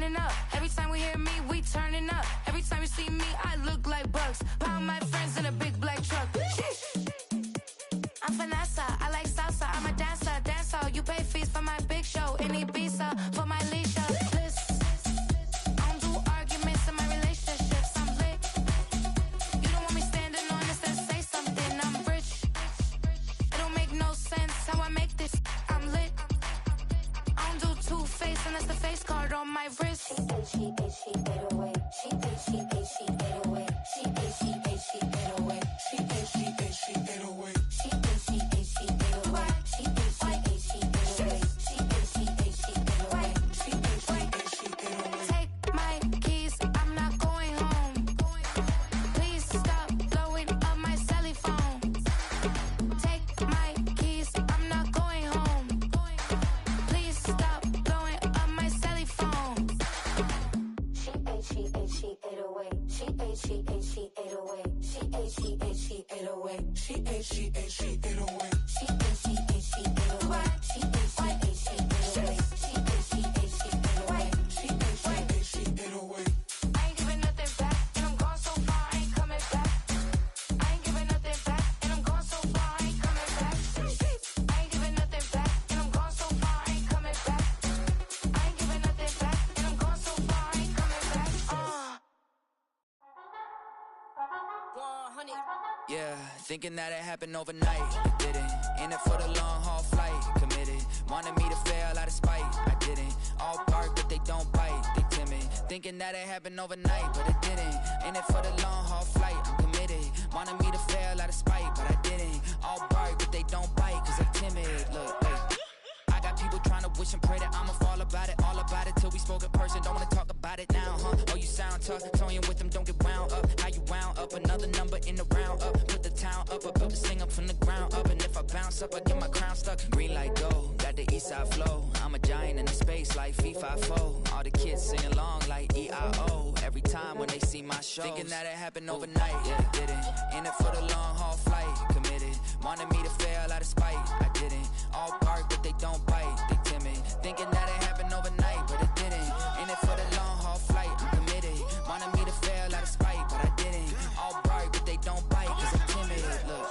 burning up. Every time we hear me, we turning up. Every time you see me, I look like bugs. Pound my friends in a big black truck. I'm Vanessa, I like salsa. I'm a dancer, dancer. You pay fees for my big show in Ibiza for my leisure. Bliss. I don't do arguments in my relationships. I'm lit. You don't want me standing on this and say something. I'm rich. It don't make no sense how I make this. I'm lit. I don't do two-face and that's the face card on my wrist. She 808. She 808. She 808. She 808. She 808. She 808. She 808. She 808. She 808. She 808. She 808. She 808. She 808. She 808. She 808. Take my keys, I'm not going home. Please stop blowing up my celly phone. Take my keys, I'm not going home. Please stop blowing up my celly phone. She 808. She 808. She 808. She 808. She 808. She 808. She 808. She 808. She 808. She 808. She 808. She 808. She 808. She 808. She 808. She 808. I ain't giving nothing back, and I'm gone so far, I ain't coming back. I ain't giving nothing back, and I'm gone so far, I ain't coming back. I ain't giving nothing back, and I'm gone so far, I ain't coming back. I ain't giving nothing back, and I'm gone so far, I ain't coming back. 100. Yeah, thinking that it happened overnight. It didn't. In it for the long haul flight. Committed. Wanted me to fail out of spite. I didn't. All bark, but they don't bite. They timid. Thinking that it happened overnight, but it didn't. In it for the long haul flight. I'm committed. Wanted me to fail out of spite, but I didn't. All bark, but they don't bite, cause they timid. Look, wait. I got people trying to wish and pray that I'ma fall about it. All about it till we spoke in person. Don't wanna talk about it now, huh? Oh, you sound tough. Toying with them, don't get wound up. How you wound up? Another number in the round up. Put the town up. I built this thing up from the ground up. And if I bounce up, I get my crown stuck. Green light go, got the east side flow. I'm a giant in the space like FIFA4. All the kids sing along like EIO. Every time when they see my show. Thinking that it happened overnight, yeah, it didn't. In it for the long haul flight. Committed. Wanted me to fail out of spite. I didn't. All bark, but they don't bite. They timid. Thinking that it happened overnight, but it didn't. In it for the long haul flight. I'm committed. Wanted me to fail out of spite, but I didn't. All bark, but they don't bite, cause I'm timid. Look,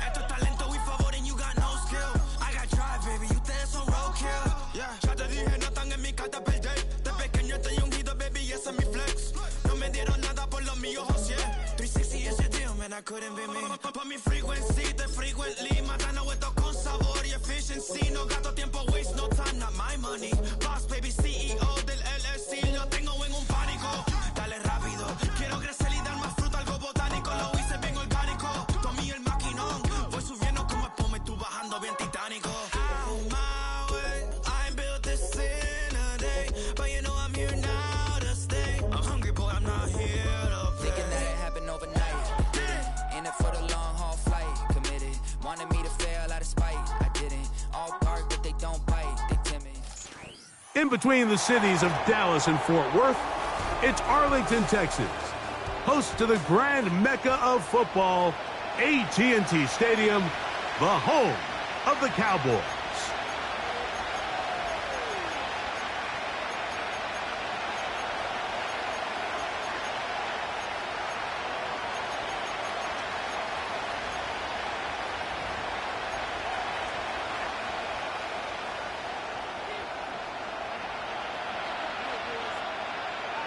Esto es talento y favor and you got no skill. I got drive, baby, ustedes son roadkill. Yeah, ya te dije, no están en mi carta perder. De pequeño estoy ungido, baby, y ese es mi flex. No me dieron nada por los míos, José. 360 is your deal, man, I couldn't be me. Pa' mi frequency, te frequently. Matando esto con sabor y efficiency. No gasto tiempo, waste no time, not my money. Boss, baby, CEO del LLC. Lo tengo en un pánico. Dale rápido, quiero crecer y dar más fruta, algo botánico. Lo hice bien orgánico. Tomé el maquinón. Voy subiendo como espuma y tú bajando bien titánico. Out my way, I ain't built this in a day. But you know I'm here now to stay. I'm hungry, boy, I'm not here to play. thinking that it happened overnight. In it for the long haul flight. Committed. Wanted me to fail out of spite. I didn't. All bark, but they don't bite. They timid. In between the cities of Dallas and Fort Worth, it's Arlington, Texas. Host to the grand mecca of football, AT&T Stadium, the home of the Cowboys.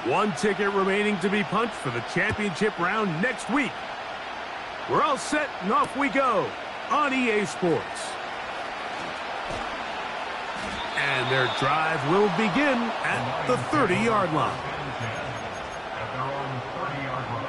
One ticket remaining to be punched for the championship round next week. We're all set and off we go on EA Sports. And their drive will begin at the 30-yard line. At their own 30-yard line.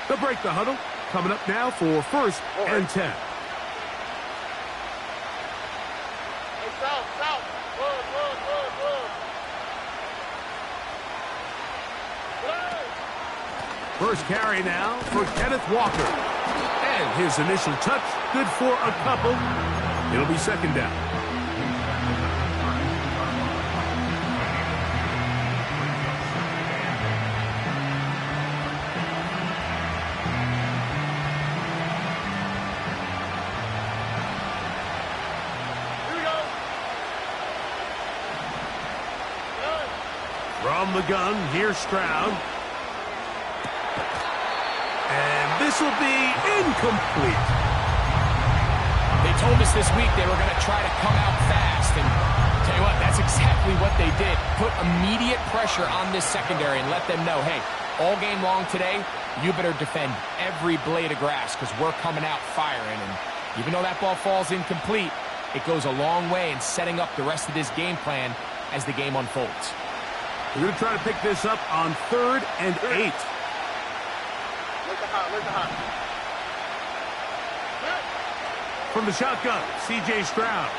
They'll break the huddle. Coming up now for 1st and 10. First carry now for Kenneth Walker. And his initial touch, good for a couple. It'll be second down. From the gun, here's Stroud. And this will be incomplete. They told us this week they were going to try to come out fast. And tell you what, that's exactly what they did. Put immediate pressure on this secondary and let them know, hey, all game long today, you better defend every blade of grass because we're coming out firing. And even though that ball falls incomplete, it goes a long way in setting up the rest of this game plan as the game unfolds. We're going to try to pick this up on 3rd and 8. From the shotgun, C.J. Stroud.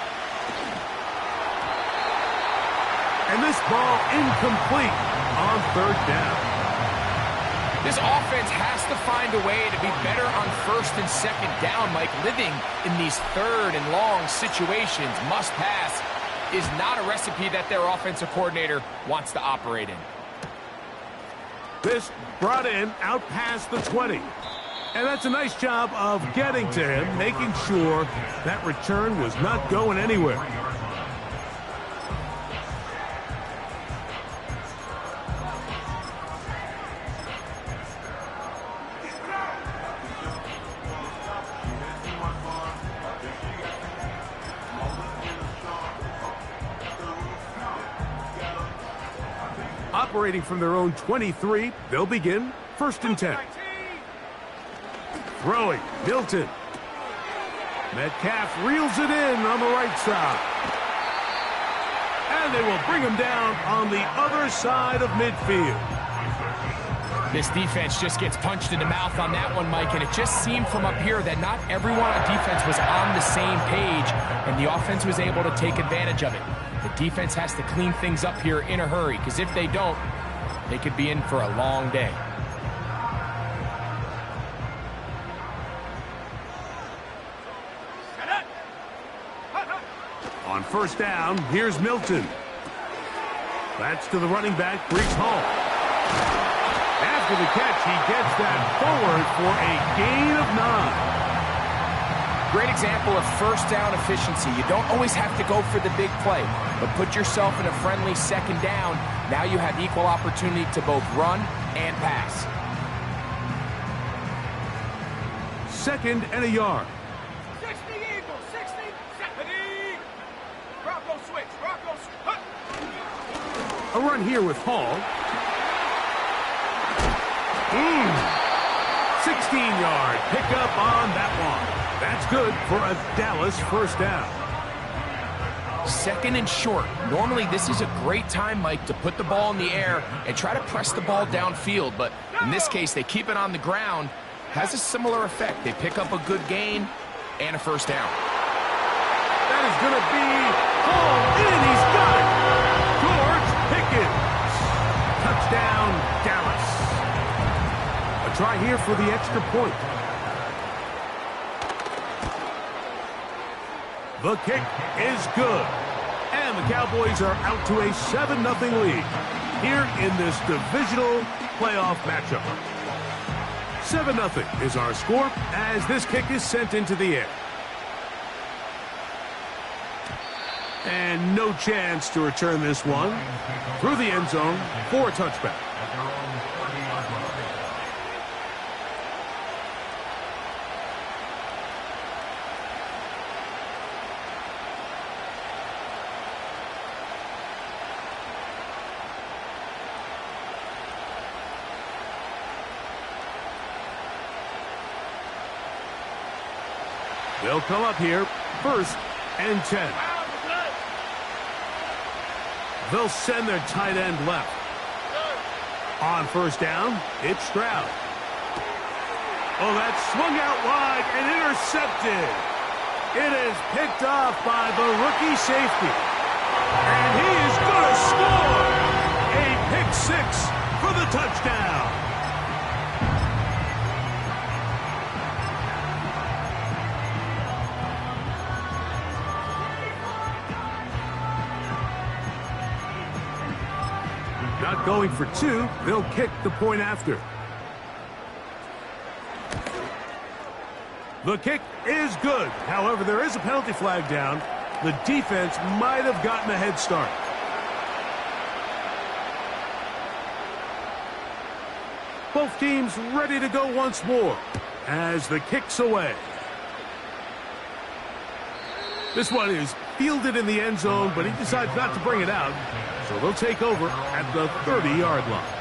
And this ball incomplete on 3rd down. This offense has to find a way to be better on 1st and 2nd down, Mike. Living in these 3rd and long situations, must pass, is not a recipe that their offensive coordinator wants to operate in. This brought in out past the 20. And that's a nice job of getting to him, making sure that return was not going anywhere. Operating from their own 23, they'll begin 1st and 10. Throwing, Milton. Metcalf reels it in on the right side. And they will bring him down on the other side of midfield. This defense just gets punched in the mouth on that one, Mike, and it just seemed from up here that not everyone on defense was on the same page, and the offense was able to take advantage of it. The defense has to clean things up here in a hurry, because if they don't, they could be in for a long day. On 1st down, here's Milton. That's to the running back, Brees Hall. After the catch, he gets that forward for a gain of 9. Great example of 1st down efficiency. You don't always have to go for the big play, but put yourself in a friendly 2nd down. Now you have equal opportunity to both run and pass. 2nd and a yard. 60 Eagles, 60, 70. Rocco switch, Rocco switch. A run here with Hall. 16-yard pickup on that one. That's good for a Dallas 1st down. 2nd and short. Normally, this is a great time, Mike, to put the ball in the air and try to press the ball downfield. But in this case, they keep it on the ground. Has a similar effect. They pick up a good gain and a 1st down. That is going to be hauled in. He's got it. George Pickens. Touchdown, Dallas. A try here for the extra point. The kick is good. And the Cowboys are out to a 7-0 lead here in this divisional playoff matchup. 7-0 is our score as this kick is sent into the air. And no chance to return this one through the end zone for a touchback. They'll come up here, 1st and 10. They'll send their tight end left. On 1st down, it's Stroud. Oh, that's swung out wide and intercepted. It is picked off by the rookie safety. And he is going to score a pick 6 for the touchdown. Not going for two, they'll kick the point after. The kick is good. However, there is a penalty flag down. The defense might have gotten a head start. Both teams ready to go once more as the kick's away. This one is fielded in the end zone, but he decides not to bring it out. So they'll take over at the 30-yard line.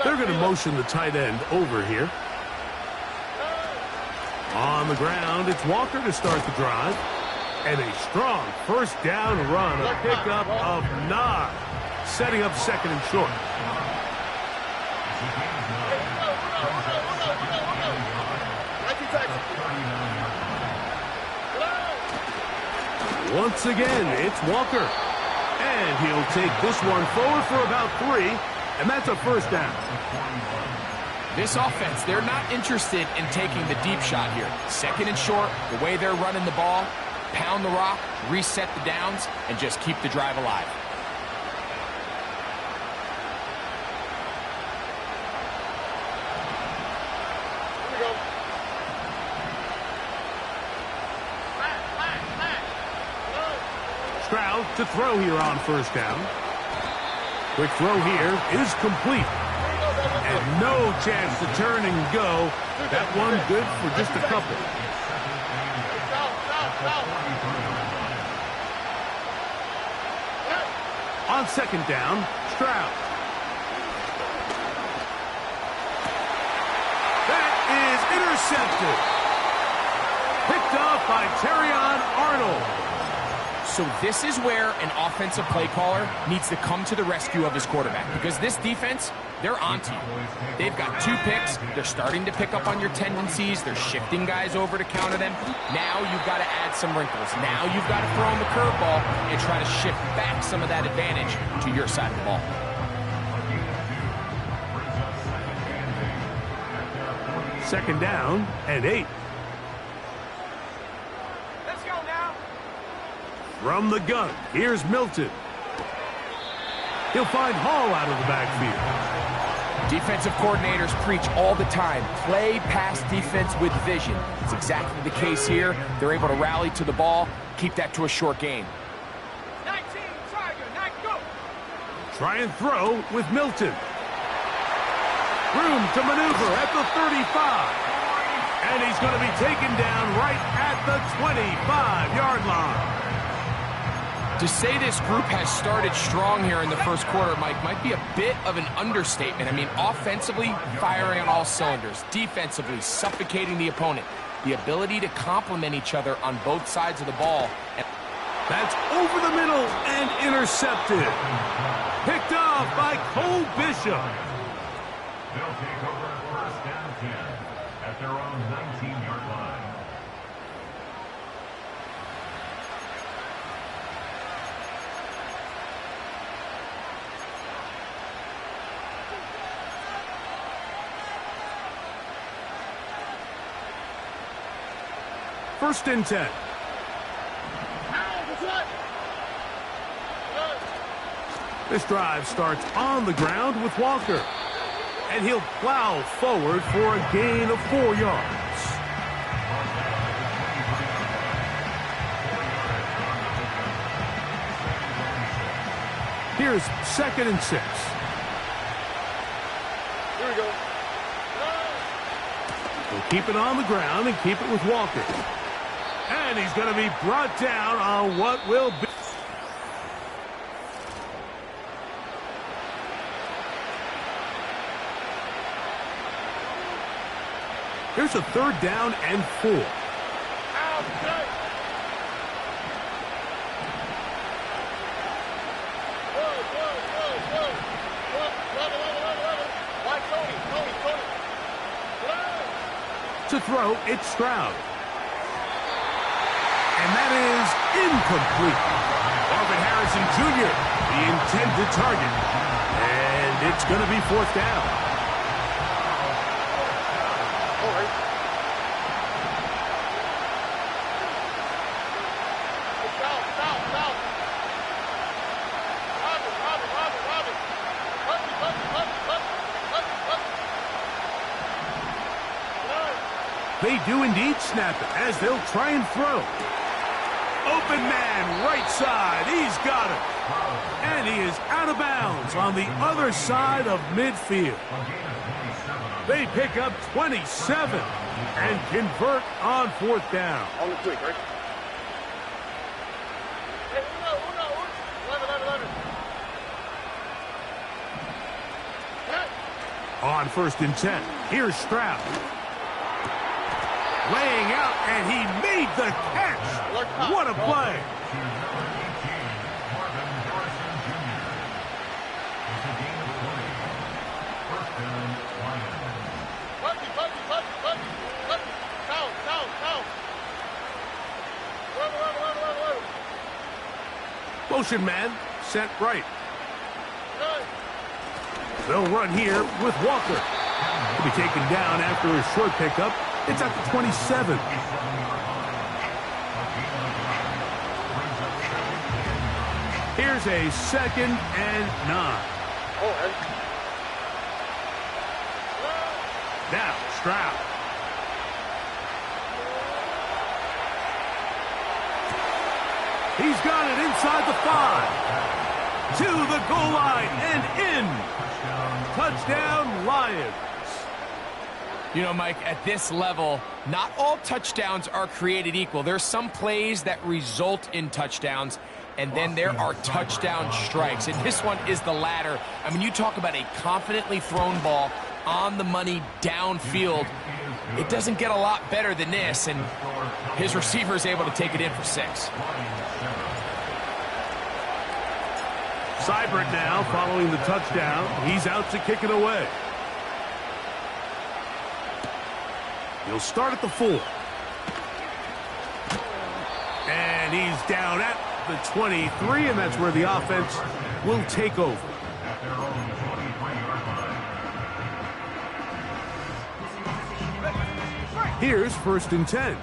They're going to motion the tight end over here. On the ground, it's Walker to start the drive. And a strong first down run, a pickup of 9, setting up second and short. Once again, it's Walker. And he'll take this one forward for about 3, and that's a first down. This offense, they're not interested in taking the deep shot here. Second and short, the way they're running the ball, pound the rock, reset the downs, and just keep the drive alive. Here we go. Stroud to throw here on first down. Quick throw here is complete. And no chance to turn and go. That one good for just a couple. On second down, Stroud. That is intercepted. Picked off by Terrion Arnold. So this is where an offensive play caller needs to come to the rescue of his quarterback, because this defense, they're onto you. They've got 2 picks. They're starting to pick up on your tendencies. They're shifting guys over to counter them. Now you've got to add some wrinkles. Now you've got to throw in the curveball and try to shift back some of that advantage to your side of the ball. Second down and 8. Let's go now. From the gun, here's Milton. He'll find Hall out of the backfield. Defensive coordinators preach all the time, play pass defense with vision. It's exactly the case here. They're able to rally to the ball, keep that to a short gain. 19, Tiger, 9, go. Try and throw with Milton. Room to maneuver at the 35. And he's going to be taken down right at the 25-yard line. To say this group has started strong here in the first quarter, Mike, might be a bit of an understatement. I mean, offensively, firing on all cylinders. Defensively, suffocating the opponent. The ability to complement each other on both sides of the ball. That's over the middle and intercepted. Picked off by Cole Bishop. They'll take over first down 10 at their own 19-yard line. First and 10. This drive starts on the ground with Walker. And he'll plow forward for a gain of 4 yards. Here's second and 6. Here we go. We'll keep it on the ground and keep it with Walker. And he's going to be brought down on what will be. Here's a third down and 4. To throw, it's Stroud. And that is incomplete. Marvin Harris Morrison Jr., the intended target. And it's going to be 4th down. They do indeed snap it as they'll try and throw. Open man, right side. He's got it. And he is out of bounds on the other side of midfield. They pick up 27 and convert on 4th down. On the quick, right? Hey, On 1st and 10, here's Stroud. Laying out, and he made the catch. What a play. Motion man, sent right. They'll run here with Walker. He'll be taken down after a short pickup. It's at the 27. Here's a 2nd and 9. Now, Stroud. He's got it inside the 5. To the goal line and in. Touchdown, Lions. You know, Mike, at this level, not all touchdowns are created equal. There's some plays that result in touchdowns, and then there are touchdown strikes. And this one is the latter. I mean, you talk about a confidently thrown ball on the money downfield. It doesn't get a lot better than this, and his receiver is able to take it in for 6. Seibert now following the touchdown. He's out to kick it away. He'll start at the 4. And he's down at the 23, and that's where the offense will take over. Here's 1st and 10.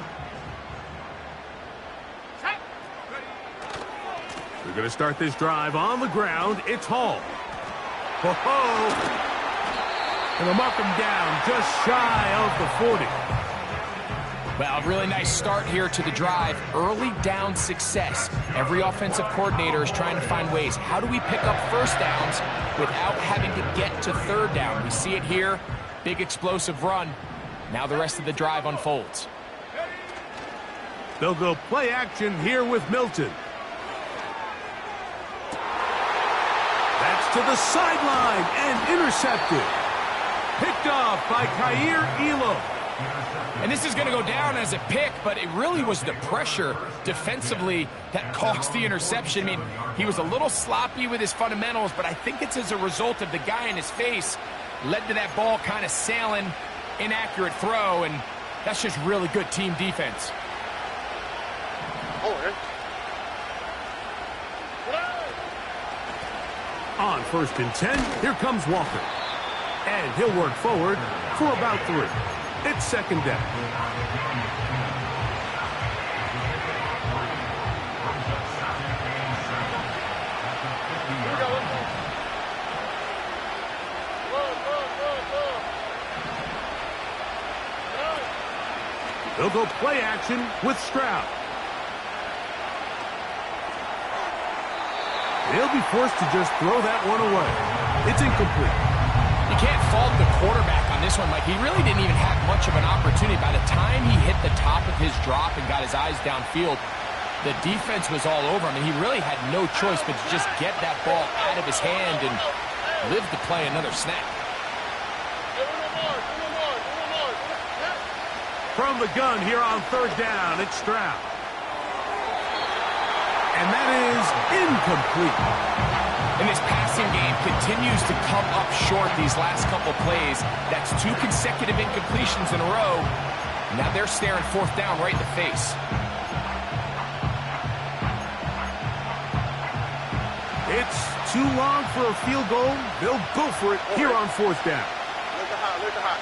They're going to start this drive on the ground. It's Hall. Ho-ho! And they'll mark him down just shy of the 40. Well, a really nice start here to the drive. Early down success. Every offensive coordinator is trying to find ways. How do we pick up 1st downs without having to get to 3rd down? We see it here. Big explosive run. Now the rest of the drive unfolds. They'll go play action here with Milton. That's to the sideline and intercepted. Picked off by Kaiir Elam. And this is going to go down as a pick, but it really was the pressure defensively that caused the interception. I mean, he was a little sloppy with his fundamentals, but I think it's as a result of the guy in his face led to that ball kind of sailing, inaccurate throw, and that's just really good team defense. On 1st and 10, here comes Walker. And he'll work forward for about 3. It's 2nd down. They'll go play action with Stroud. He'll be forced to just throw that one away. It's incomplete. You can't fault the quarterback on this one, Mike. He really didn't even have much of an opportunity. By the time he hit the top of his drop and got his eyes downfield, the defense was all over him, and he really had no choice but to just get that ball out of his hand and live to play another snap. From the gun here on 3rd down, it's Stroud. And that is incomplete. And this passing game continues to come up short these last couple plays. That's 2 consecutive incompletions in a row. Now they're staring 4th down right in the face. It's too long for a field goal. They'll go for it here on fourth down. Look at hot, look at hot.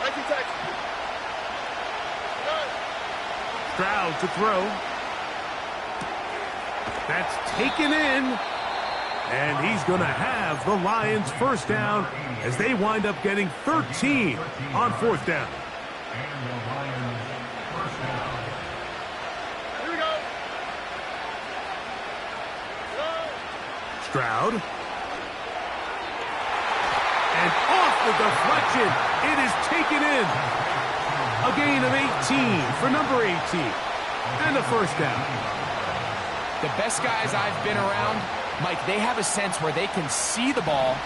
19 Texas. Stroud to throw. That's taken in. And he's going to have the Lions first down as they wind up getting 13 on fourth down. And the Lions first down. Here we go. Stroud. And off the deflection. It is taken in. A gain of 18 for number 18. And a first down. The best guys I've been around, Mike, they have a sense where they can see the ball,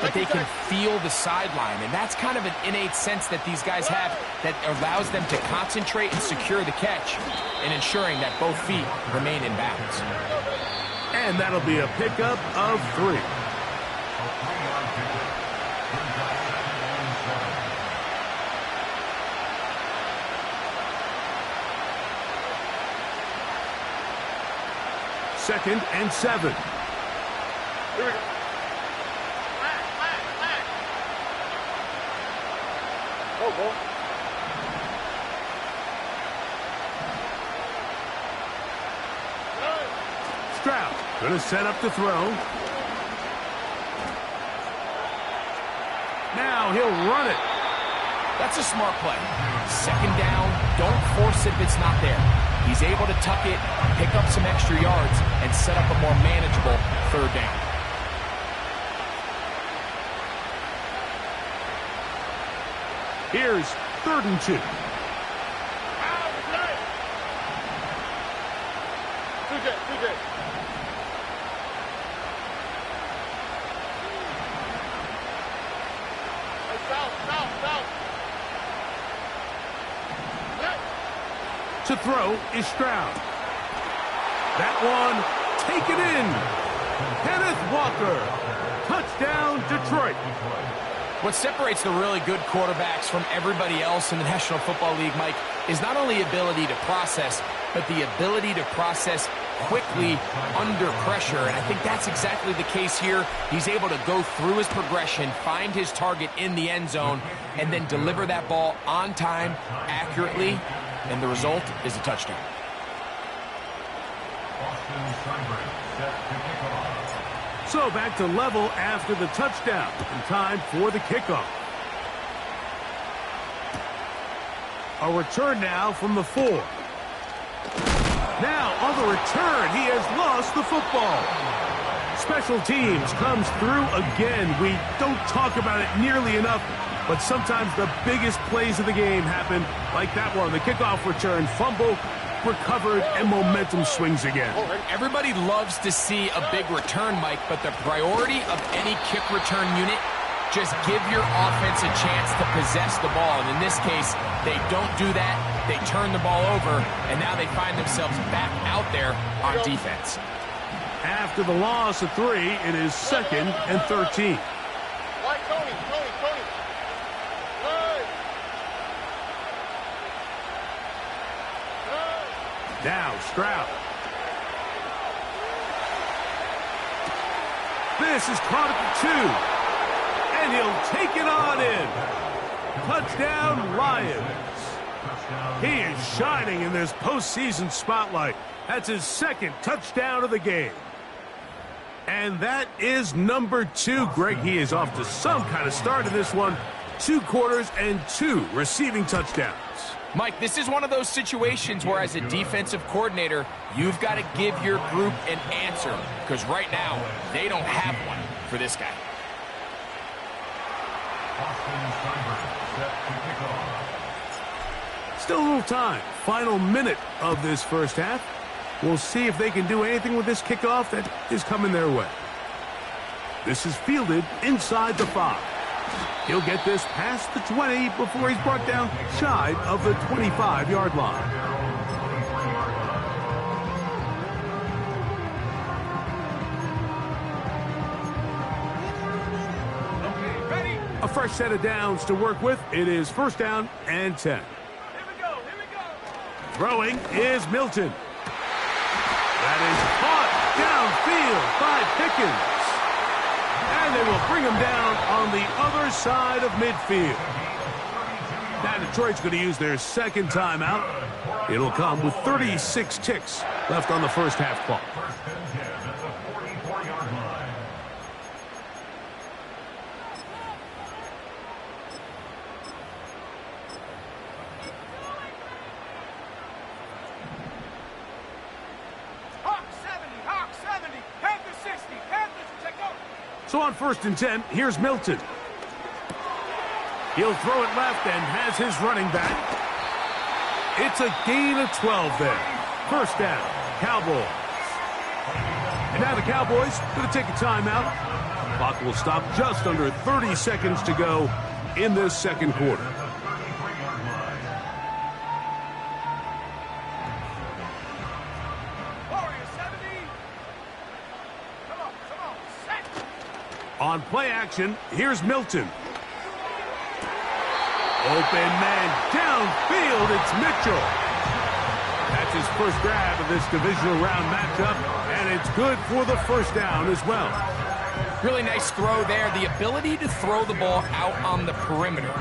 but they can feel the sideline. And that's kind of an innate sense that these guys have that allows them to concentrate and secure the catch and ensuring that both feet remain in bounds. And that'll be a pickup of 3. Second and 7. Here we go. Oh, boy. Stroud going to set up to throw. Now he'll run it. That's a smart play. Second down, don't force it if it's not there. He's able to tuck it, pick up some extra yards, and set up a more manageable third down. Here's 3rd and 2. TJ. South. To throw is Stroud. That one taken in. Kenneth Walker. Touchdown, Detroit. What separates the really good quarterbacks from everybody else in the National Football League, Mike, is not only ability to process, but the ability to process quickly under pressure. And I think that's exactly the case here. He's able to go through his progression, find his target in the end zone, and then deliver that ball on time, accurately, and the result is a touchdown. So back to level after the touchdown, and time for the kickoff. A return now from the 4. Now on the return, he has lost the football. Special teams comes through again. We don't talk about it nearly enough, but sometimes the biggest plays of the game happen like that one. The kickoff return, fumble, recovered, and momentum swings again. Everybody loves to see a big return, Mike, but the priority of any kick return unit, just give your offense a chance to possess the ball. And in this case, they don't do that. They turn the ball over, and now they find themselves back out there on defense. After the loss of 3, it is 2nd and 13. Tony. Now Stroud. This is caught at the 2. And he'll take it on in. Touchdown, Lions. He is shining in this postseason spotlight. That's his 2nd touchdown of the game. And that is number 2. Greg, he is off to some kind of start in this one. 2 quarters and 2 receiving touchdowns. Mike, this is one of those situations where as a defensive coordinator, you've got to give your group an answer, because right now, they don't have one for this guy. Still a little time. Final minute of this first half. We'll see if they can do anything with this kickoff that is coming their way. This is fielded inside the 5. He'll get this past the 20 before he's brought down shy of the 25-yard line. A fresh set of downs to work with. It is 1st down and 10. Here we go. Throwing is Milton. That is caught. downfield by Pickens. And they will bring him down on the other side of midfield. Now Detroit's going to use their second timeout. It'll come with 36 ticks left on the first half clock. So on 1st and 10, here's Milton. He'll throw it left and has his running back. It's a gain of 12 there. First down, Cowboys. And now the Cowboys going to take a timeout. Clock will stop just under 30 seconds to go in this second quarter. On play action, here's Milton. Open man downfield, it's Mitchell. That's his first grab of this divisional round matchup, and it's good for the first down as well. Really nice throw there. The ability to throw the ball out on the perimeter.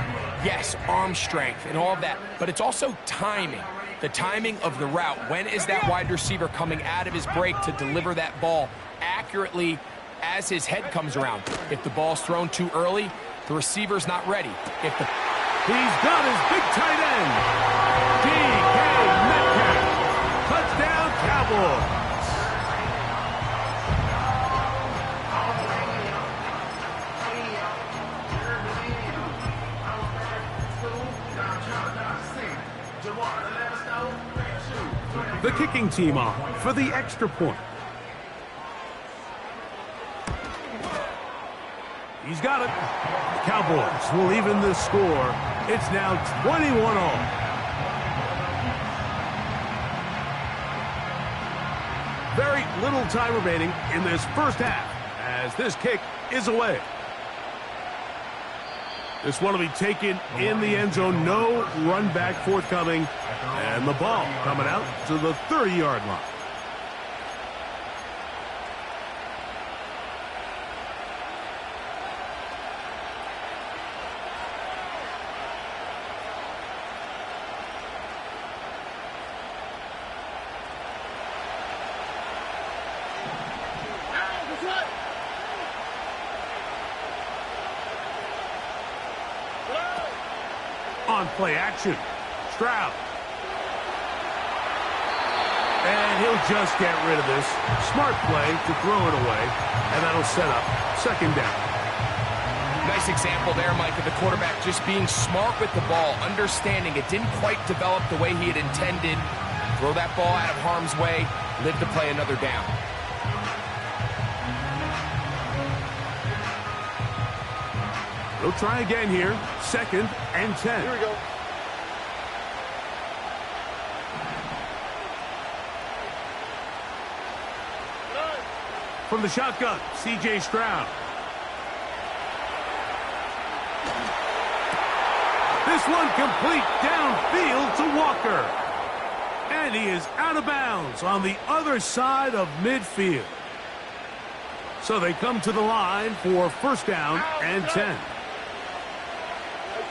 Yes, arm strength and all of that, but it's also timing. The timing of the route. When is that wide receiver coming out of his break to deliver that ball accurately as his head comes around? If the ball's thrown too early, the receiver's not ready. He's got his big tight end. D.K. Metcalf. Touchdown, Cowboys. The kicking team on for the extra point. He's got it. The Cowboys will even the score. It's now 21-all. Very little time remaining in this first half as this kick is away. This one will be taken in the end zone. No run back forthcoming. And the ball coming out to the 30-yard line. On play action, Stroud. And he'll just get rid of this. Smart play to throw it away, and that'll set up second down. Nice example there, Mike, of the quarterback just being smart with the ball, understanding it didn't quite develop the way he had intended. Throw that ball out of harm's way, live to play another down. We'll try again here. 2nd and 10. Here we go. From the shotgun, C.J. Stroud. This one complete downfield to Walker. And he is out of bounds on the other side of midfield. So they come to the line for first down and 10.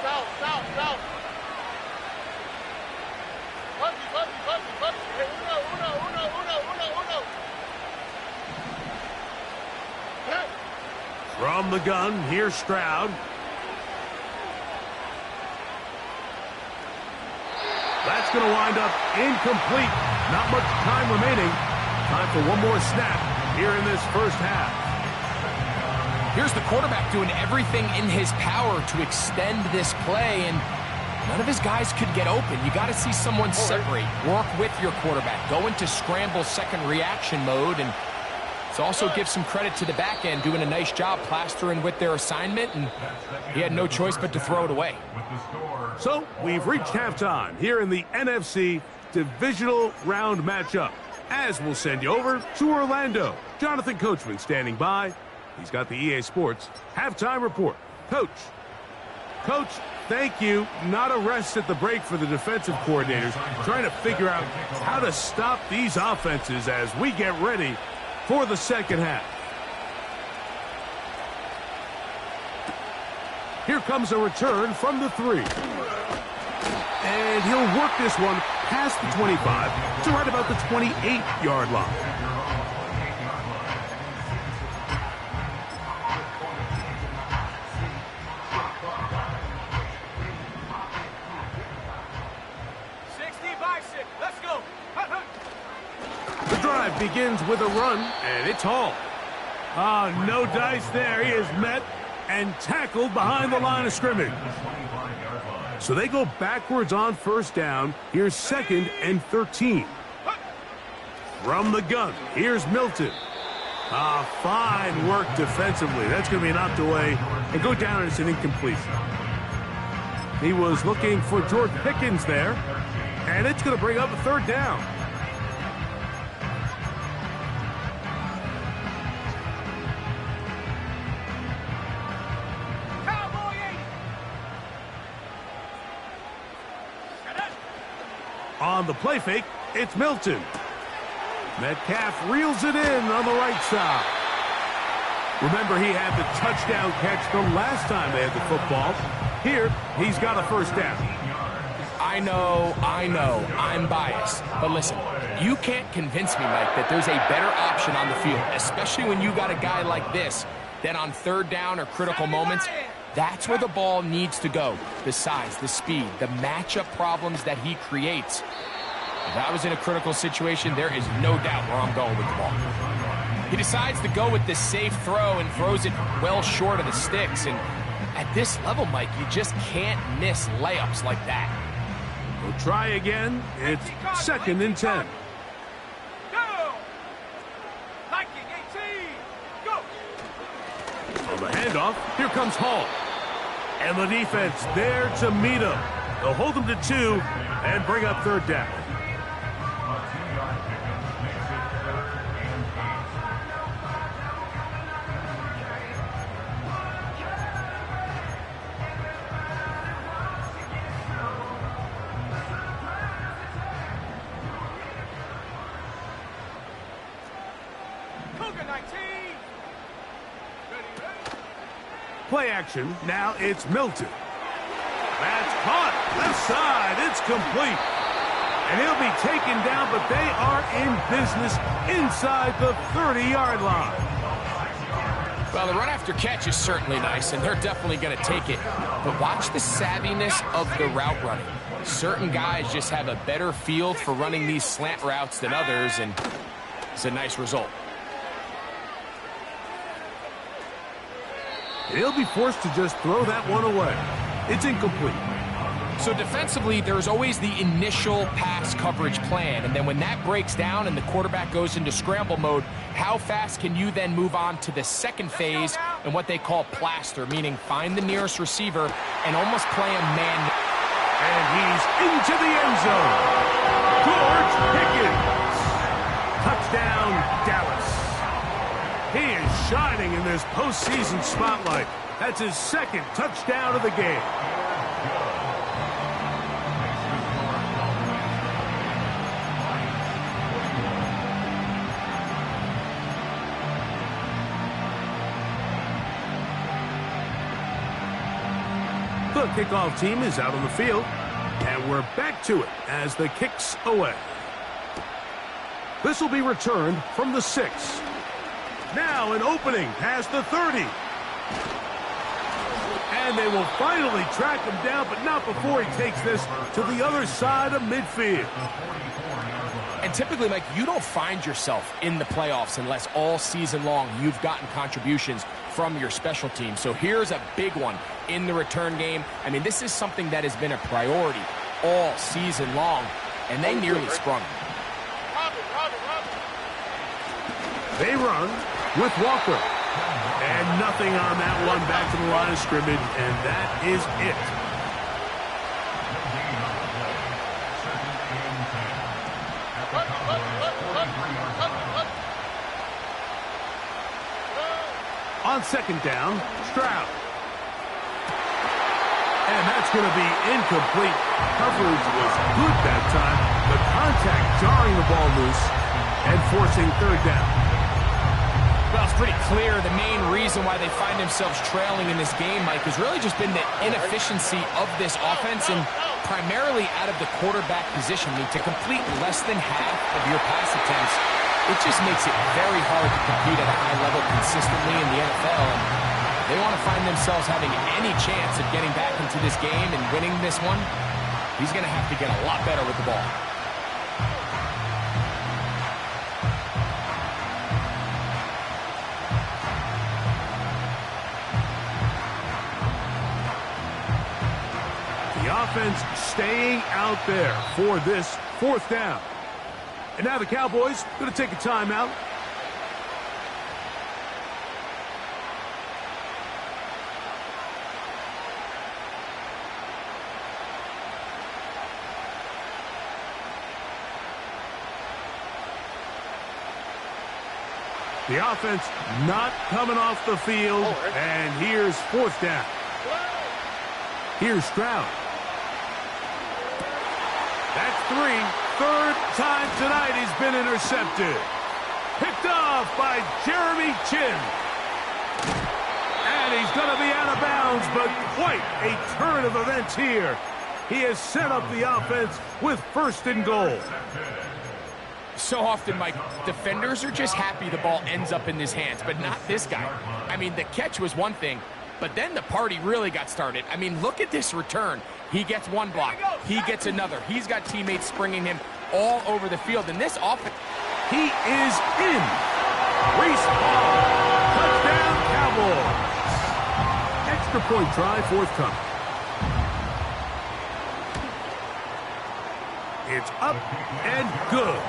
South. Puppy. Hey, uno. Hey. From the gun, here's Stroud. That's going to wind up incomplete. Not much time remaining. Time for one more snap here in this first half. Here's the quarterback doing everything in his power to extend this play, and none of his guys could get open. You got to see someone separate, work with your quarterback, go into scramble second reaction mode, and it's also give some credit to the back end doing a nice job plastering with their assignment, and he had no choice but to throw it away. So we've reached halftime here in the NFC Divisional Round matchup. As we'll send you over to Orlando. Jonathan Coachman standing by. He's got the EA Sports halftime report. Coach, thank you. Not a rest at the break for the defensive coordinators, trying to figure out how to stop these offenses as we get ready for the second half. Here comes a return from the 3. And he'll work this one past the 25 to right about the 28-yard line. The drive begins with a run, and it's Hall. No dice there. He is met and tackled behind the line of scrimmage. So they go backwards on first down. Here's 2nd and 13. From the gun, here's Milton. Fine work defensively. That's going to be knocked away and go down as an incompletion. He was looking for George Pickens there, and it's going to bring up a 3rd down. On the play fake, it's Milton. Metcalf reels it in on the right side. Remember, he had the touchdown catch the last time they had the football. Here, he's got a 1st down. I know, I'm biased. But listen, you can't convince me, Mike, that there's a better option on the field, especially when you got a guy like this, that on 3rd down or critical moments, that's where the ball needs to go. The size, the speed, the matchup problems that he creates. If I was in a critical situation, there is no doubt where I'm going with the ball. He decides to go with the safe throw and throws it well short of the sticks. And at this level, Mike, you just can't miss layups like that. We'll try again. It's 2nd and 10. On the handoff, here comes Hall. And the defense there to meet him. They'll hold him to 2 and bring up 3rd down. Play action. Now it's Milton. That's caught. Left side. It's complete. And he'll be taken down, but they are in business inside the 30-yard line. Well, the run after catch is certainly nice, and they're definitely going to take it. But watch the savviness of the route running. Certain guys just have a better feel for running these slant routes than others, and it's a nice result. He'll be forced to just throw that one away. It's incomplete. So defensively, there's always the initial pass coverage plan, and then when that breaks down and the quarterback goes into scramble mode, how fast can you then move on to the second phase and what they call plaster, meaning find the nearest receiver and almost play a man. And he's into the end zone. George Pickens. Touchdown, Dallas. He is shining in this postseason spotlight. That's his 2nd touchdown of the game. The kickoff team is out on the field, and we're back to it as the kick's away. This will be returned from the 6. Now an opening past the 30. And they will finally track him down, but not before he takes this to the other side of midfield. And typically, Mike, you don't find yourself in the playoffs unless all season long you've gotten contributions from your special team. So here's a big one in the return game. I mean, this is something that has been a priority all season long, and they nearly sprung. They run with Walker. And nothing on that one, back to the line of scrimmage, and that is it. On 2nd down, Stroud. And that's going to be incomplete. Coverage was good that time. The contact jarring the ball loose and forcing 3rd down. Well, it's pretty clear the main reason why they find themselves trailing in this game, Mike, has really just been the inefficiency of this offense and primarily out of the quarterback position. I mean, to complete less than half of your pass attempts, it just makes it very hard to compete at a high level consistently in the NFL. And they want to find themselves having any chance of getting back into this game and winning this one. He's going to have to get a lot better with the ball. Offense staying out there for this 4th down. And now the Cowboys going to take a timeout. The offense not coming off the field, and here's 4th down. Here's Stroud. That's 3. 3rd time tonight he's been intercepted. Picked off by Jeremy Chin. And he's going to be out of bounds, but quite a turn of events here. He has set up the offense with 1st and goal. So often, Mike, defenders are just happy the ball ends up in his hands, but not this guy. I mean, the catch was one thing, but then the party really got started. I mean, look at this return. He gets one block. He gets another. He's got teammates springing him all over the field. And this offense... He is in. Reese Hall. Touchdown, Cowboys. Extra point try forthcoming. It's up and good.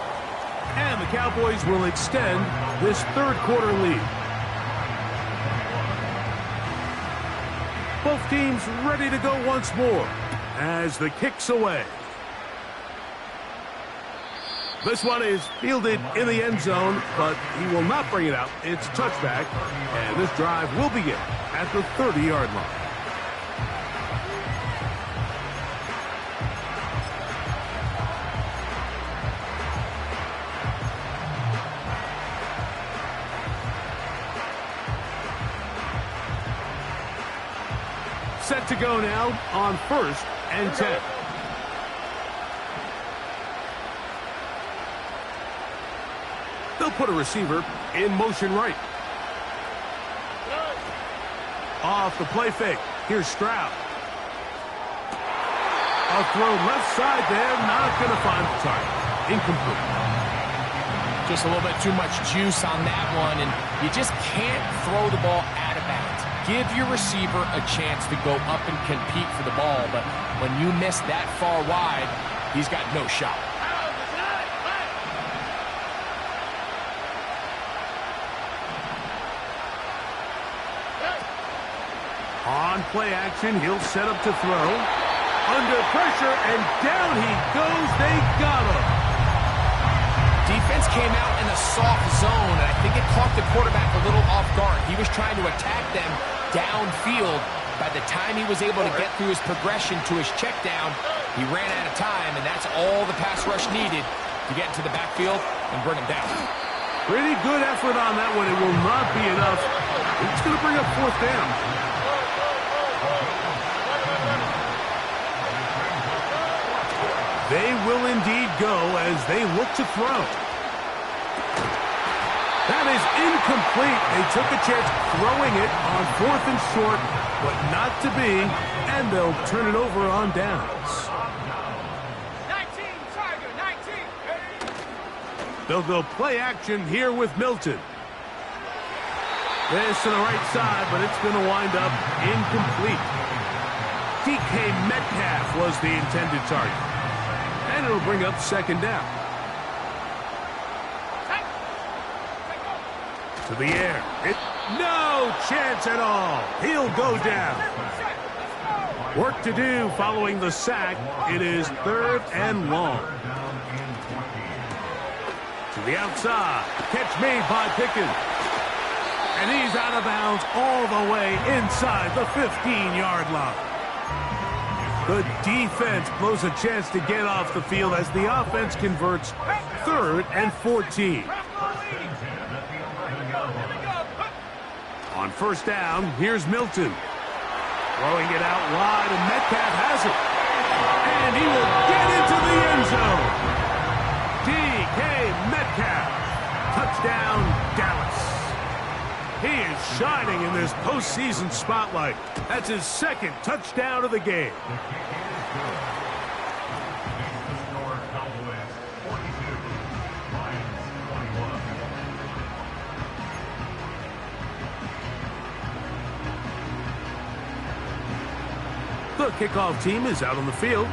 And the Cowboys will extend this 3rd quarter lead. Both teams ready to go once more as the kick's away. This one is fielded in the end zone, but he will not bring it out. It's touchback, and this drive will begin at the 30-yard line. Set to go now on 1st and 10. They'll put a receiver in motion right. Off the play fake. Here's Stroud. A throw left side there, not going to find the target. Incomplete. Just a little bit too much juice on that one, and you just can't throw the ball out of bounds. Give your receiver a chance to go up and compete for the ball, but when you miss that far wide, he's got no shot. On play action, he'll set up to throw. Under pressure, and down he goes. They got him. Defense came out in a soft zone, and I think it caught the quarterback a little off guard. He was trying to attack them downfield. By the time he was able to get through his progression to his check down, he ran out of time, and that's all the pass rush needed to get into the backfield and bring him down. Pretty good effort on that one. It will not be enough. It's going to bring up 4th down. They will indeed go as they look to throw. That is incomplete. They took a chance throwing it on 4th and short, but not to be, and they'll turn it over on downs. 19, Tiger, 19. They'll go play action here with Milton. This to the right side, but it's going to wind up incomplete. DK Metcalf was the intended target. And it'll bring up 2nd down. To the air. No chance at all. He'll go down. Work to do following the sack. It is 3rd and long. To the outside. Catch made by Pickens. And he's out of bounds all the way inside the 15-yard line. The defense blows a chance to get off the field as the offense converts 3rd and 14. On first down, here's Milton. Throwing it out wide, and Metcalf has it. And he will get into the end zone. DK Metcalf. Touchdown, Dallas. He is shining in this postseason spotlight. That's his second touchdown of the game. The kickoff team is out on the field,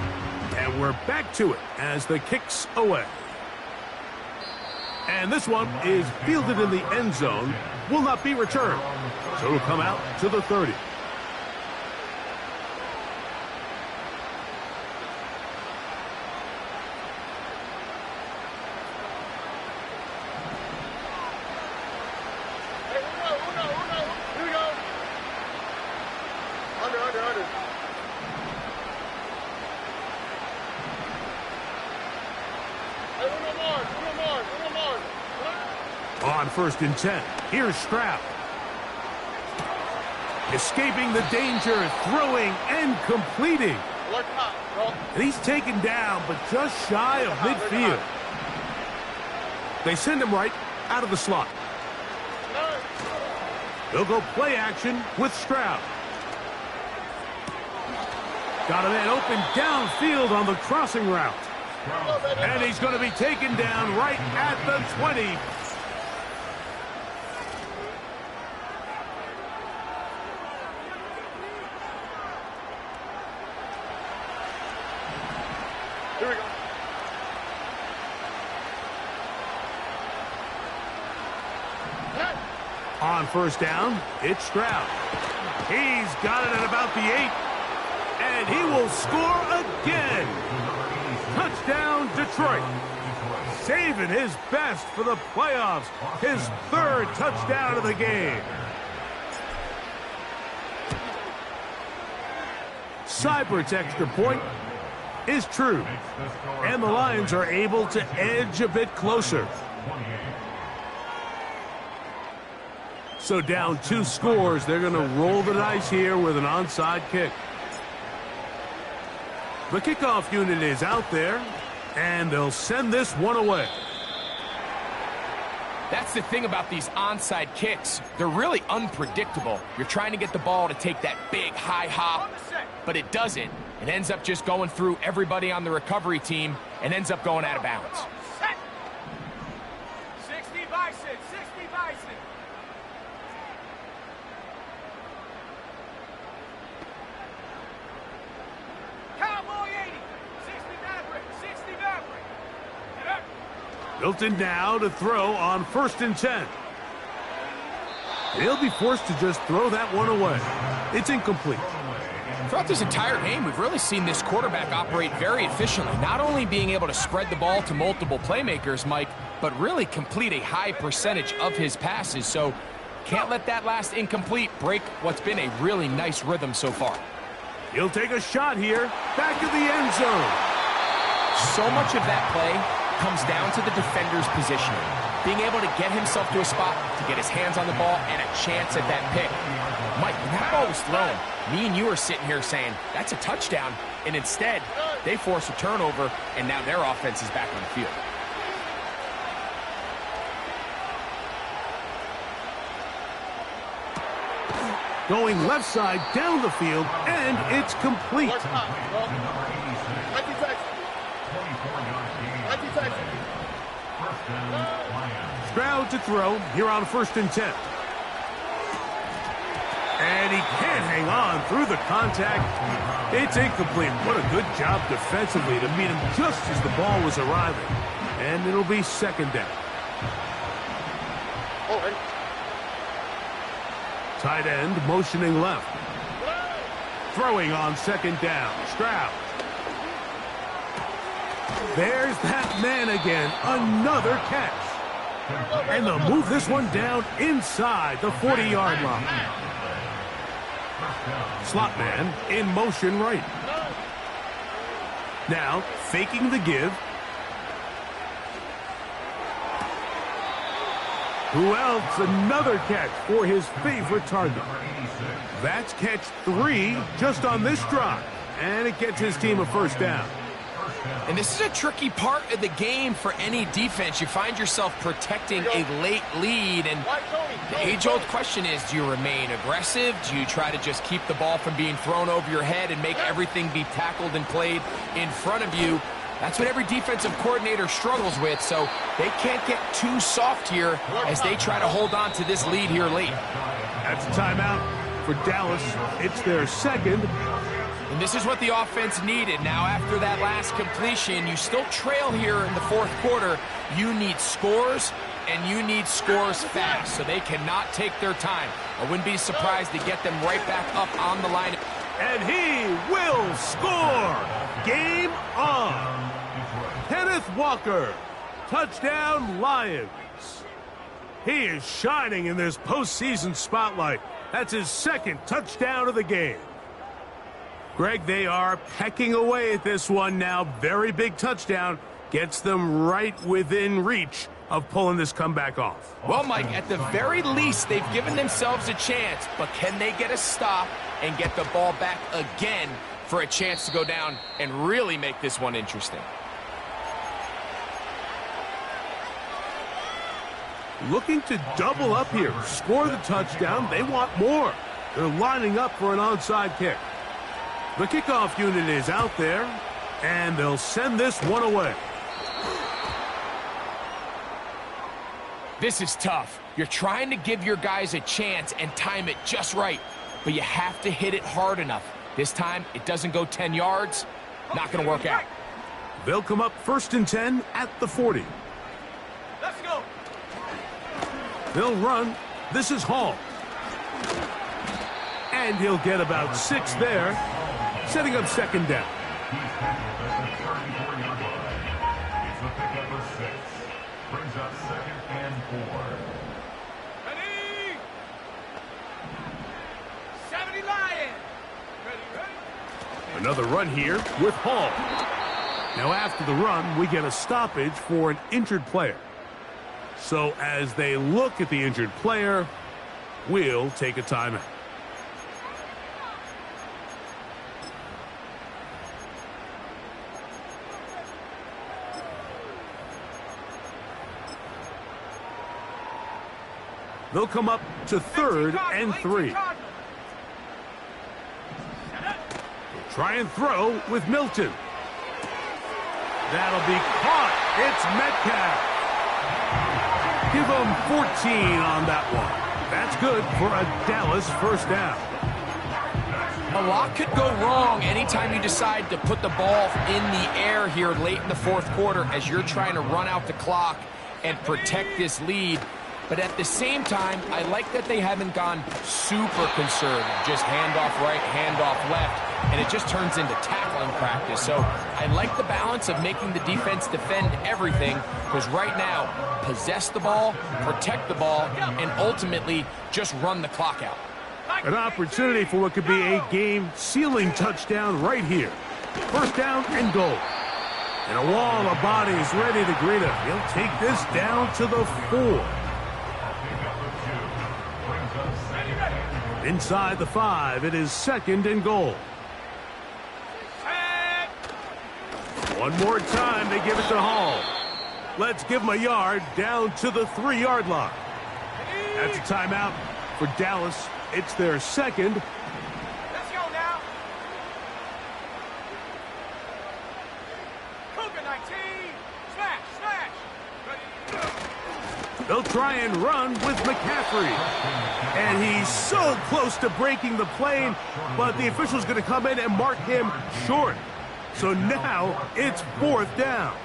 and we're back to it as the kick's away. And this one is fielded in the end zone, will not be returned, so it'll come out to the 30. On first and 10, here's Stroud. Escaping the danger, throwing and completing. And he's taken down, but just shy of midfield. They send him right out of the slot. They'll go play action with Stroud. Got a man open downfield on the crossing route. And he's going to be taken down right at the 20. Here we go. On first down, it's Stroud. He's got it at about the 8. And he will score again. Touchdown, Detroit. Saving his best for the playoffs. His third touchdown of the game. Seibert's extra point is true. And the Lions are able to edge a bit closer. So down 2 scores, they're going to roll the dice here with an onside kick. The kickoff unit is out there, and they'll send this one away. That's the thing about these onside kicks. They're really unpredictable. You're trying to get the ball to take that big high hop, but it doesn't. It ends up just going through everybody on the recovery team and ends up going out of bounds. 60 bison, 60 bison. Cowboy 80, 60 Maverick, 60 Maverick. Get up. Milton now to throw on first and 10. He'll be forced to just throw that one away. It's incomplete. Throughout this entire game, we've really seen this quarterback operate very efficiently, not only being able to spread the ball to multiple playmakers, Mike, but really complete a high percentage of his passes. So can't let that last incomplete break what's been a really nice rhythm so far. He'll take a shot here, back of the end zone. So much of that play comes down to the defender's positioning, being able to get himself to a spot to get his hands on the ball and a chance at that pick. Mike, when that ball was thrown, me and you are sitting here saying, that's a touchdown, and instead, they force a turnover, and now their offense is back on the field. Going left side down the field, and it's complete. Stroud to throw here on first and 10. And he can't hang on through the contact. It's incomplete. What a good job defensively to meet him just as the ball was arriving. And it'll be second down. Tight end motioning left. Throwing on second down. Stroud. There's that man again. Another catch. And they'll move this one down inside the 40-yard line. Slot man in motion right. Now faking the give. Who else? Another catch for his favorite target. That's catch 3 just on this drive. And it gets his team a first down. And this is a tricky part of the game for any defense. You find yourself protecting a late lead, and the age-old question is, do you remain aggressive? Do you try to just keep the ball from being thrown over your head and make everything be tackled and played in front of you? That's what every defensive coordinator struggles with, so they can't get too soft here as they try to hold on to this lead here late. That's a timeout for Dallas. It's their second. And this is what the offense needed. Now, after that last completion, you still trail here in the fourth quarter. You need scores, and you need scores fast, so they cannot take their time. I wouldn't be surprised to get them right back up on the line. And he will score! Game on! Kenneth Walker, touchdown Lions. He is shining in this postseason spotlight. That's his second touchdown of the game. Greg, they are pecking away at this one now. Very big touchdown. Gets them right within reach of pulling this comeback off. Well, Mike, at the very least, they've given themselves a chance, but can they get a stop and get the ball back again for a chance to go down and really make this one interesting? Looking to double up here, score the touchdown. They want more. They're lining up for an onside kick. The kickoff unit is out there, and they'll send this one away. This is tough. You're trying to give your guys a chance and time it just right, but you have to hit it hard enough. This time, it doesn't go 10 yards. Not going to work out. They'll come up 1st and 10 at the 40. Let's go. They'll run. This is Hall. And he'll get about 6 there, setting up second down. He's tackled at the 34-yard line. It's a pickup of 6. Brings up 2nd and 4. Ready? 70 Lions. Ready. Another run here with Hall. Now after the run, we get a stoppage for an injured player. So as they look at the injured player, we'll take a timeout. They'll come up to 3rd and 3. Try and throw with Milton. That'll be caught. It's Metcalf. Give them 14 on that one. That's good for a Dallas first down. A lot could go wrong anytime you decide to put the ball in the air here late in the fourth quarter as you're trying to run out the clock and protect this lead. But at the same time, I like that they haven't gone super conservative. Just handoff right, handoff left, and it just turns into tackling practice. So I like the balance of making the defense defend everything, because right now, possess the ball, protect the ball, and ultimately just run the clock out. An opportunity for what could be a game-sealing touchdown right here. First down and goal. And a wall of bodies ready to greet him. He'll take this down to the 4. Inside the 5, it is 2nd and goal. One more time, they give it to Hall. Let's give him a yard down to the 3-yard line. That's a timeout for Dallas. It's their second. Let's go now. Cougar 19. Smash, smash. Ready. They'll try and run with McCaffrey. And he's so close to breaking the plane, but the official's going to come in and mark him short. So now it's 4th down.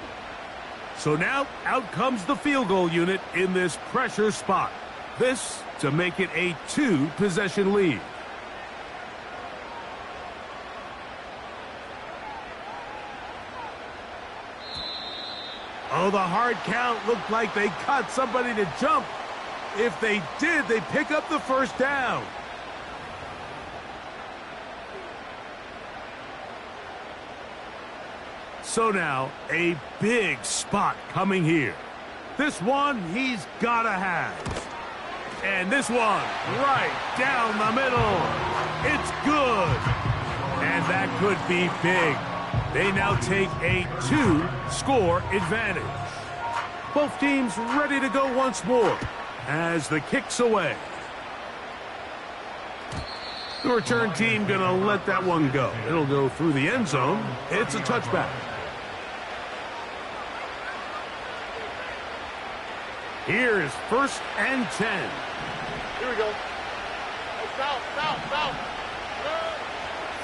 So now out comes the field goal unit in this pressure spot. This to make it a 2-possession lead. Oh, the hard count looked like they cut somebody to jump. If they did, they pick up the first down. So now, a big spot coming here. This one he's gotta have. And this one right down the middle. It's good. And that could be big. They now take a 2-score advantage. Both teams ready to go once more as the kick's away. The return team gonna let that one go. It'll go through the end zone. It's a touchback. Here is 1st and 10. Here we go. South.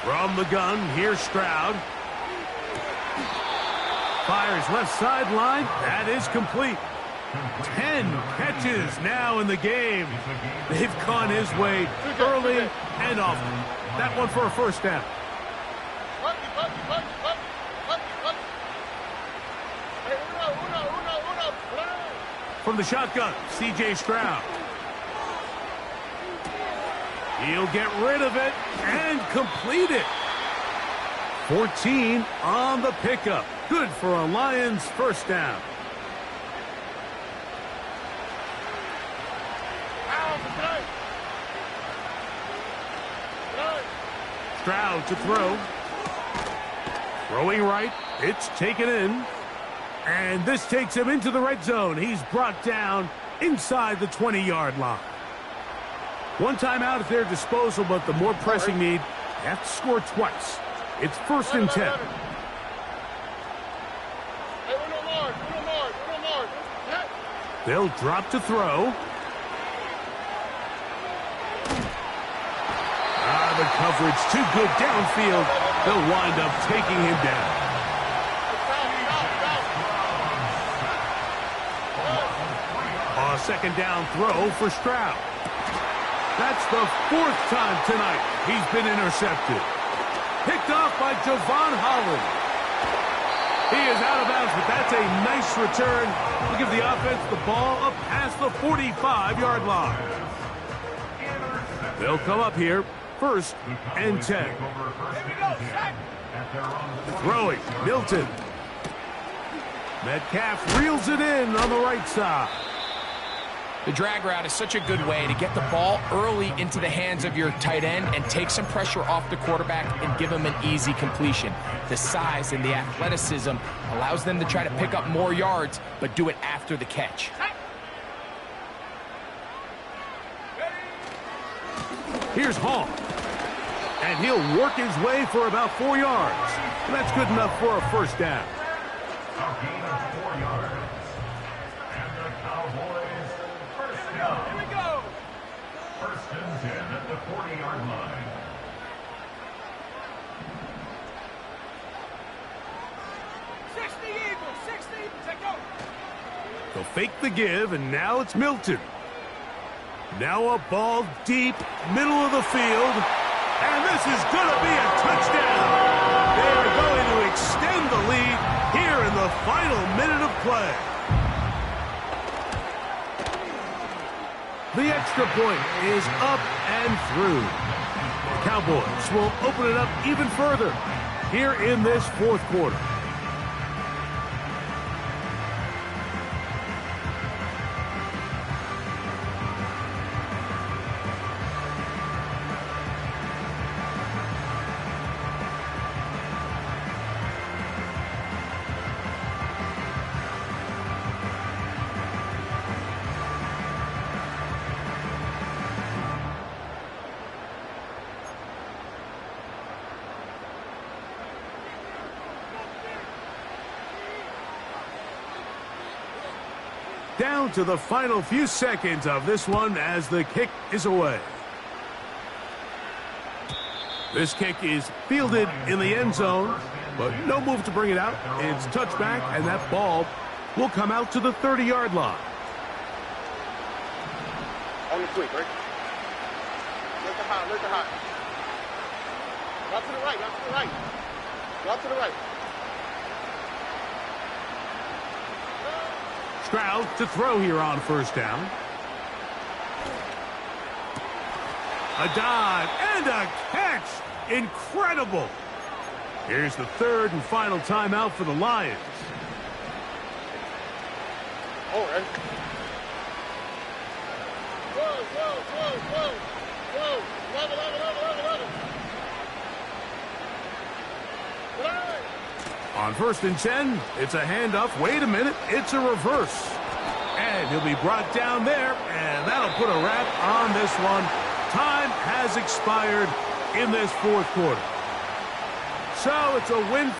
From the gun, here's Stroud. Fires left sideline. That is complete. 10 catches now in the game. They've gone his way early and often. That one for a first down. From the shotgun, C.J. Stroud. He'll get rid of it and complete it. 14 on the pickup. Good for a Lions first down. Stroud to throw. Throwing right. It's taken in. And this takes him into the red zone. He's brought down inside the 20-yard line. One timeout at their disposal, but the more pressing need, they have to score twice. It's 1st and 10. They'll drop to throw. The coverage too good downfield. They'll wind up taking him down. A second down throw for Stroud. That's the 4th time tonight he's been intercepted. Picked off by Javon Holland. He is out of bounds, but that's a nice return to give the offense the ball up past the 45-yard line. They'll come up here, 1st and 10. Throwing, Milton. Metcalf reels it in on the right side. The drag route is such a good way to get the ball early into the hands of your tight end and take some pressure off the quarterback and give him an easy completion. The size and the athleticism allows them to try to pick up more yards, but do it after the catch. Here's Hall. And he'll work his way for about 4 yards. And that's good enough for a first down. A gain of 4 yards. And the Cowboys first down. Here we go. 1st and 10 at the 40-yard line. They'll fake the give, and now it's Milton. Now a ball deep, middle of the field. And this is going to be a touchdown. They are going to extend the lead here in the final minute of play. The extra point is up and through. The Cowboys will open it up even further here in this 4th quarter. Down to the final few seconds of this one as the kick is away. This kick is fielded in the end zone, but no move to bring it out. It's touchback, and that ball will come out to the 30-yard line. On the quick, right? Look at high, look at high. Out to the right, out to the right. Out to the right. Stroud to throw here on first down. A dive and a catch. Incredible. Here's the 3rd and final timeout for the Lions. All right. Whoa. 11. On 1st and 10, it's a handoff. Wait a minute, it's a reverse. And he'll be brought down there, and that'll put a wrap on this one. Time has expired in this fourth quarter. So it's a win.